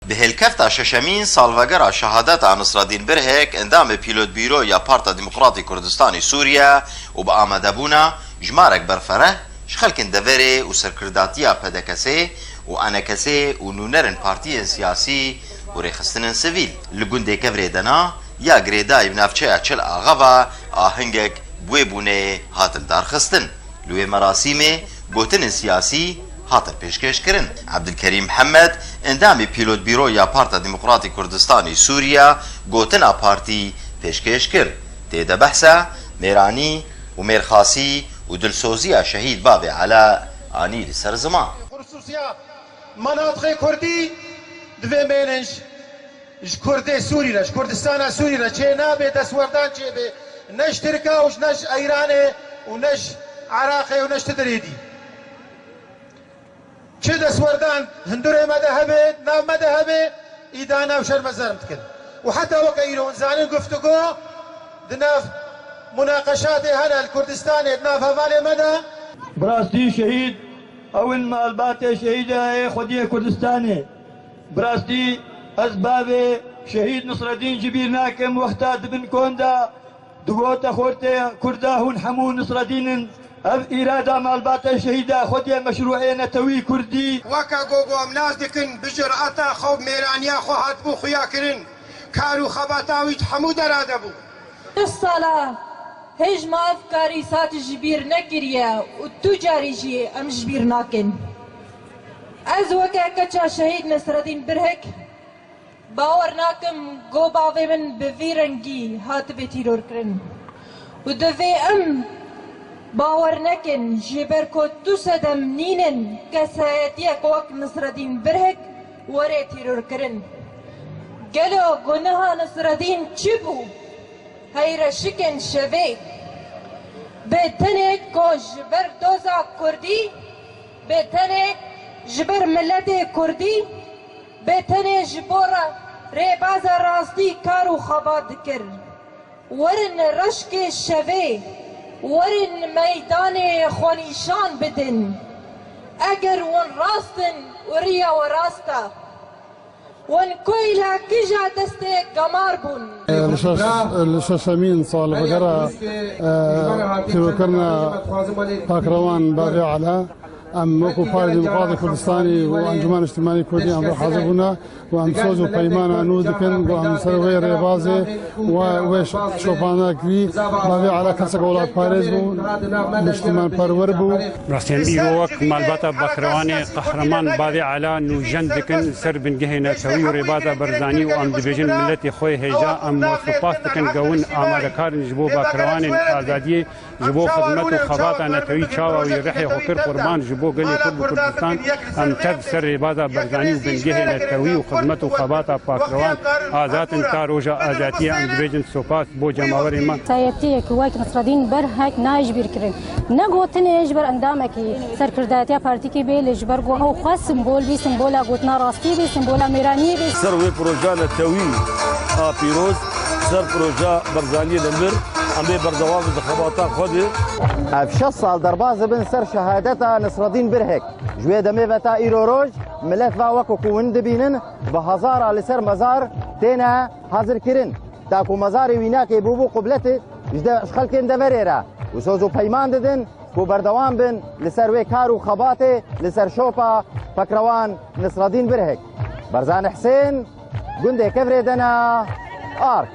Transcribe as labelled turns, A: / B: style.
A: بهلكفتا ششمين سالفاغرا شهادة نصر الدين برهك اندام بيلوت بيرو يا بارتا ديمقراطي كردستاني سوريا وبآمدبونا جمارك برفره شخلكن دفري وسركرداتيا بدكسي وانكسي ونونرن بارتي سياسي وريخستن سيفيل لگوندي كفري دنا يا غريدا بنافچه اچل آغاوا آهنگك بويبونه هاتل دارخستن لوي مراسيمه گوتن سياسي هاتر پیشکش کرن عبدالکریم محمد اندامی پیلوت بیرو یا پارتا ديمقراطي كردستاني سوريا گوتنا پارتي پیشکش کر تیدا بحثا ميراني وميرخاسي ودلسوزيا شهيد بابي علاء آني لسر زمان
B: خصوصيا مناطق كردي دوی مینش كردي سوريا كردستان سوريا چه نابه دسوردان چه به نش تركا وش نش ايراني ونش عراقي ونش تدريدي چه دسوردان هندوره مذهبه ناو مذهبه ايدانا وشر مزارم تكن وحتى وكايرون زانين گفتگو دناف مناقشات هنا الكردستاني دناف هفالي مدى
C: براستي شهيد اول ما الباتي شهيدة خديه كردستاني براستي اسباب شهيد نصر الدين جبير ناكم وقتا دبن كوندا دقوتا خورتي كرداهون حمون نصر الدين إرادة مالبات شهيدة خدي مشروعين توي كردي
B: وكا غوغو امناز دكن بجرأتا خوب ميرانيا خو هاتبو خياكرن كارو خباتاويت حمود رادبو
D: الصلاة هج ما افكاري سات جبير نكريا وتجاري جي ام جبير ناكن از وكا كتشا شهيد نصر الدين برهك باور ناكم غو باوي من بفيرنجي هاتبي تيرور كرن ودفي باور نکن جبر کو تو سدم نینن کسایتی کوک نصر الدین برهک وره تیرور کرن گلو گناه نصر الدین چی بو هیر شکن شوی بتنه کو جبر دوزا کردی بتنه جبر ملت کردی بتنه جبورا ریباز راستی کارو خباد کر ورن رشک شوی ورن ميدان خونيشان بدن اگر ون راستن وريا وراستا ون كويلا كجا دستي قمار بون
E: الشاشمين صال بقرة توكرنا باكروان بابي على ام وكو بارتي ديمقراطي كردستاني وانجمان اجتماعي كردي ام حاضرنا وام سوزو بيمانا نودكن وام سروي ريبازي وويش شوفانا كري بابي على كسك اولاد باريز بو اجتماع پرور بو
F: راستين ايروك مالباتا بكرواني قهرمان بابي على نوجندكن سر بنجهنا توي ريبازا برزاني وام ديفيجن ملتي خوي هيجا ام سوباستكن قون امادكار جبو بكرواني ازادي جبو خدمته خباطا نتوي تشاوا ويرحي وكر قربان جبو قال كل كردستان ام تب سر بازا برزاني وبنجه نتوي وخدمته خباطا باكروان ازات انتاروجا ازاتيه ام ديفيجن سوباس بو جماوري ما
G: سايتي كويت نصر الدين برهك ناجبر كرن نغوتن يجبر اندامك سر كرداتيا بارتي كي بي لجبر جو او خاص سمبول بي سمبولا غوتنا راستي بي سمبولا ميراني بي
H: سر وي بروجا نتوي بيروز سر بروجا برزاني دمر عمي بردوام الخباطات خدي
I: في سال درباز بن سر شهادتا نصر الدين برهك جوي دمي بتا ايروروج ملت واكو كوند بينن بهزار لسر مزار تينا حاضر كرن تاكو مزار ويناك بوبو قبلته جدا خلكن دفريرا وسوزو بيمان ددن كو بردوام بن لسر وي كارو خباته لسر شوبا فكروان نصر الدين برهك برزان حسين جندي كفري دنا ارك